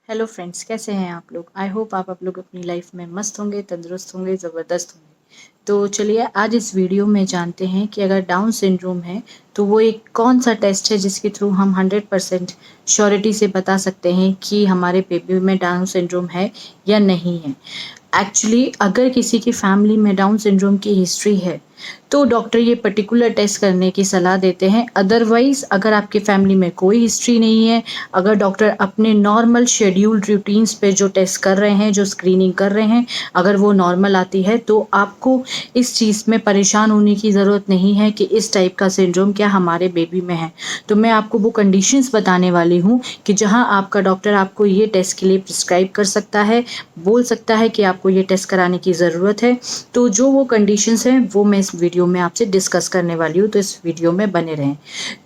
Hello friends, कैसे हैं आप लोग। आई होप आप लोग अपनी लाइफ में मस्त होंगे, तंदुरुस्त होंगे, ज़बरदस्त होंगे। तो चलिए आज इस वीडियो में जानते हैं कि अगर डाउन सिंड्रोम है तो वो एक कौन सा टेस्ट है जिसके थ्रू हम 100% श्योरिटी से बता सकते हैं कि हमारे बेबी में डाउन सिंड्रोम है या नहीं है। एक्चुअली अगर किसी की फैमिली में डाउन सिंड्रोम की हिस्ट्री है तो डॉक्टर ये पर्टिकुलर टेस्ट करने की सलाह देते हैं। अदरवाइज़ अगर आपकी फैमिली में कोई हिस्ट्री नहीं है, अगर डॉक्टर अपने नॉर्मल शेड्यूल्ड रूटीन्स पे जो टेस्ट कर रहे हैं, जो स्क्रीनिंग कर रहे हैं, अगर वो नॉर्मल आती है तो आपको इस चीज़ में परेशान होने की ज़रूरत नहीं है कि इस टाइप का सिंड्रोम क्या हमारे बेबी में है। तो मैं आपको वो कंडीशंस बताने वाली हूँ कि जहाँ आपका डॉक्टर आपको ये टेस्ट के लिए प्रिस्क्राइब कर सकता है, बोल सकता है कि आपको ये टेस्ट कराने की ज़रूरत है। तो जो वो कंडीशंस हैं वो मैं इस वीडियो में आपसे डिस्कस करने वाली हूँ, तो इस वीडियो में बने रहें।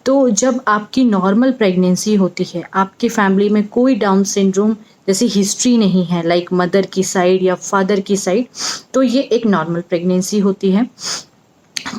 तो जब आपकी नॉर्मल प्रेगनेंसी होती है, आपकी फैमिली में कोई डाउन सिंड्रोम जैसी हिस्ट्री नहीं है, लाइक मदर की साइड या फादर की साइड, तो ये एक नॉर्मल प्रेगनेंसी होती है।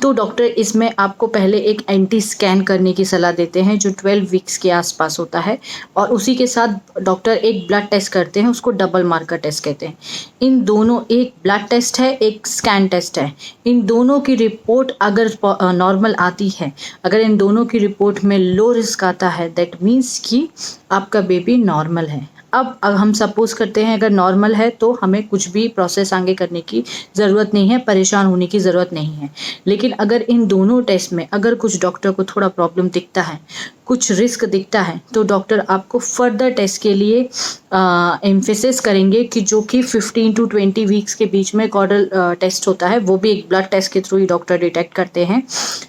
तो डॉक्टर इसमें आपको पहले एक एंटी स्कैन करने की सलाह देते हैं जो 12 वीक्स के आसपास होता है, और उसी के साथ डॉक्टर एक ब्लड टेस्ट करते हैं, उसको डबल मार्कर टेस्ट कहते हैं। इन दोनों, एक ब्लड टेस्ट है, एक स्कैन टेस्ट है, इन दोनों की रिपोर्ट अगर नॉर्मल आती है, अगर इन दोनों की रिपोर्ट में लो रिस्क आता है, दैट मीन्स कि आपका बेबी नॉर्मल है। अब हम सपोज करते हैं अगर नॉर्मल है तो हमें कुछ भी प्रोसेस आगे करने की ज़रूरत नहीं है, परेशान होने की ज़रूरत नहीं है। लेकिन अगर इन दोनों टेस्ट में अगर कुछ डॉक्टर को थोड़ा प्रॉब्लम दिखता है, कुछ रिस्क दिखता है, तो डॉक्टर आपको फर्दर टेस्ट के लिए एम्फेसिस करेंगे कि जो कि 15 to 20 वीक्स के बीच में कॉर्डल टेस्ट होता है, वो भी एक ब्लड टेस्ट के थ्रू ही डॉक्टर डिटेक्ट करते हैं।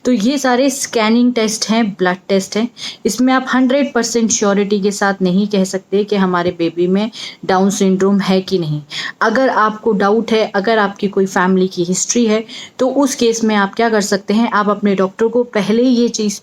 तो ये सारे स्कैनिंग टेस्ट हैं, ब्लड टेस्ट हैं। इसमें आप 100% श्योरिटी के साथ नहीं कह सकते कि हमारे बेबी में डाउन सिंड्रोम है कि नहीं। अगर आपको डाउट है, अगर आपकी कोई फैमिली की हिस्ट्री है, तो उस केस में आप क्या कर सकते हैं, आप अपने डॉक्टर को पहले ये चीज़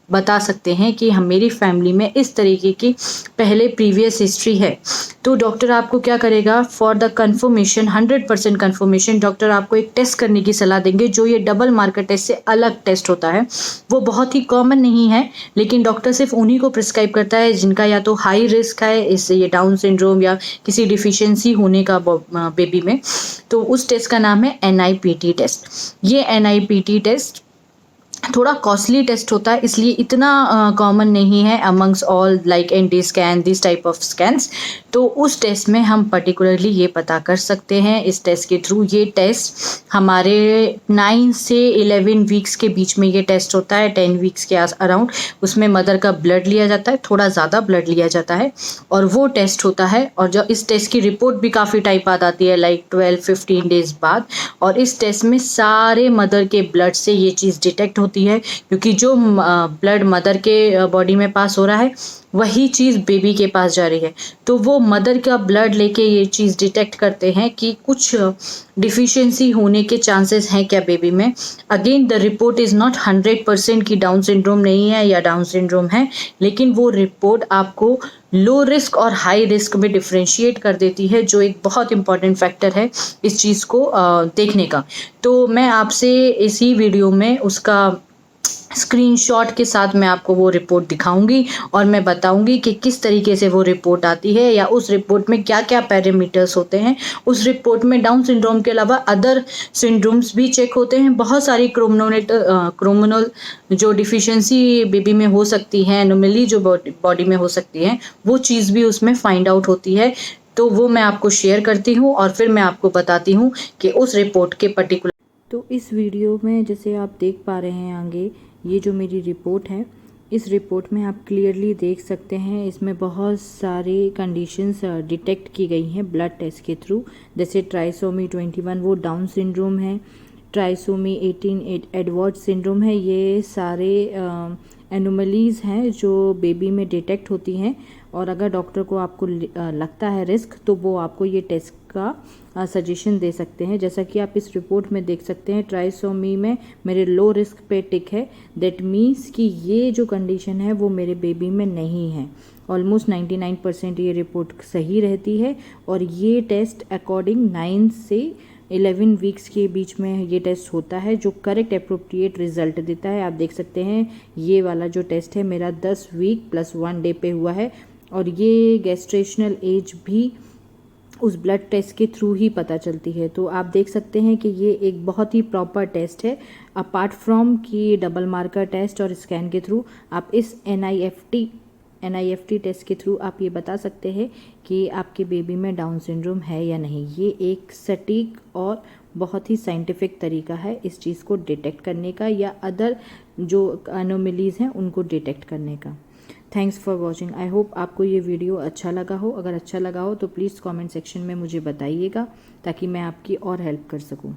बता सकते हैं कि हम, मेरी फैमिली में इस तरीके की पहले प्रीवियस हिस्ट्री है। तो डॉक्टर आपको क्या करेगा, for the confirmation, 100% confirmation, doctor आपको एक टेस्ट करने की सलाह देंगे जो ये डबल मार्कर टेस्ट से अलग टेस्ट होता है। वो बहुत ही कॉमन नहीं है, लेकिन डॉक्टर सिर्फ उन्हीं को प्रिस्क्राइब करता है जिनका या तो हाई रिस्क है इससे ये डाउन सिंड्रोम या किसी डिफिशियंसी होने का बेबी में। तो उस टेस्ट का नाम है NIPT टेस्ट। ये NIPT टेस्ट थोड़ा कॉस्टली टेस्ट होता है, इसलिए इतना कॉमन नहीं है amongst all like anti scan, this type of scans. तो उस टेस्ट में हम पर्टिकुलरली ये पता कर सकते हैं इस टेस्ट के थ्रू। ये टेस्ट हमारे 9 से 11 वीक्स के बीच में ये टेस्ट होता है, 10 वीक्स के अराउंड। उसमें मदर का ब्लड लिया जाता है, थोड़ा ज़्यादा ब्लड लिया जाता है, और वो टेस्ट होता है। और जो इस टेस्ट की रिपोर्ट भी काफ़ी टाइम बाद आती है, लाइक 12-15 डेज बाद। और इस टेस्ट में सारे मदर के ब्लड से ये चीज़ डिटेक्ट होती है, क्योंकि जो ब्लड मदर के बॉडी में पास हो रहा है वही चीज़ बेबी के पास जा रही है। तो वो मदर का ब्लड लेके ये चीज़ डिटेक्ट करते हैं कि कुछ डिफिशियंसी होने के चांसेस हैं क्या बेबी में। Again the report is not 100% कि डाउन सिंड्रोम नहीं है या डाउन सिंड्रोम है, लेकिन वो रिपोर्ट आपको लो रिस्क और हाई रिस्क में डिफ्रेंशिएट कर देती है, जो एक बहुत इंपॉर्टेंट फैक्टर है इस चीज़ को देखने का। तो मैं आपसे इसी वीडियो में उसका स्क्रीनशॉट के साथ मैं आपको वो रिपोर्ट दिखाऊंगी और मैं बताऊंगी कि किस तरीके से वो रिपोर्ट आती है, या उस रिपोर्ट में क्या क्या पैरामीटर्स होते हैं। उस रिपोर्ट में डाउन सिंड्रोम के अलावा अदर सिंड्रोम्स भी चेक होते हैं। बहुत सारी क्रोमोनल जो डिफिशियंसी बेबी में हो सकती है, एनोमली जो बॉडी में हो सकती है, वो चीज़ भी उसमें फाइंड आउट होती है। तो वो मैं आपको शेयर करती हूँ और फिर मैं आपको बताती हूँ कि उस रिपोर्ट के पर्टिकुलर। तो इस वीडियो में जैसे आप देख पा रहे हैं आगे, ये जो मेरी रिपोर्ट है, इस रिपोर्ट में आप क्लियरली देख सकते हैं इसमें बहुत सारी कंडीशंस डिटेक्ट की गई हैं ब्लड टेस्ट के थ्रू। जैसे ट्राइसोमी 21 वो डाउन सिंड्रोम है, ट्राइसोमी 18 एडवर्ड सिंड्रोम है। ये सारे एनोमलीज़ हैं जो बेबी में डिटेक्ट होती हैं, और अगर डॉक्टर को आपको लगता है रिस्क तो वो आपको ये टेस्ट का सजेशन दे सकते हैं। जैसा कि आप इस रिपोर्ट में देख सकते हैं, ट्राइसोमी में मेरे लो रिस्क पे टिक है, दैट मीन्स कि ये जो कंडीशन है वो मेरे बेबी में नहीं है। ऑलमोस्ट 99% ये रिपोर्ट सही रहती है, और ये टेस्ट अकॉर्डिंग 9 से 11 वीक्स के बीच में ये टेस्ट होता है, जो करेक्ट अप्रोप्रिएट रिजल्ट देता है। आप देख सकते हैं ये वाला जो टेस्ट है मेरा 10 वीक +1 डे पे हुआ है, और ये गेस्टेशनल एज भी उस ब्लड टेस्ट के थ्रू ही पता चलती है। तो आप देख सकते हैं कि ये एक बहुत ही प्रॉपर टेस्ट है। अपार्ट फ्रॉम कि डबल मार्कर टेस्ट और स्कैन के थ्रू आप इस NIFT टेस्ट के थ्रू आप ये बता सकते हैं कि आपके बेबी में डाउन सिंड्रोम है या नहीं। ये एक सटीक और बहुत ही साइंटिफिक तरीका है इस चीज़ को डिटेक्ट करने का या अदर जो एनोमलीज़ हैं उनको डिटेक्ट करने का। Thanks for watching. I hope आपको ये वीडियो अच्छा लगा हो। अगर अच्छा लगा हो तो प्लीज़ कमेंट सेक्शन में मुझे बताइएगा ताकि मैं आपकी और हेल्प कर सकूं।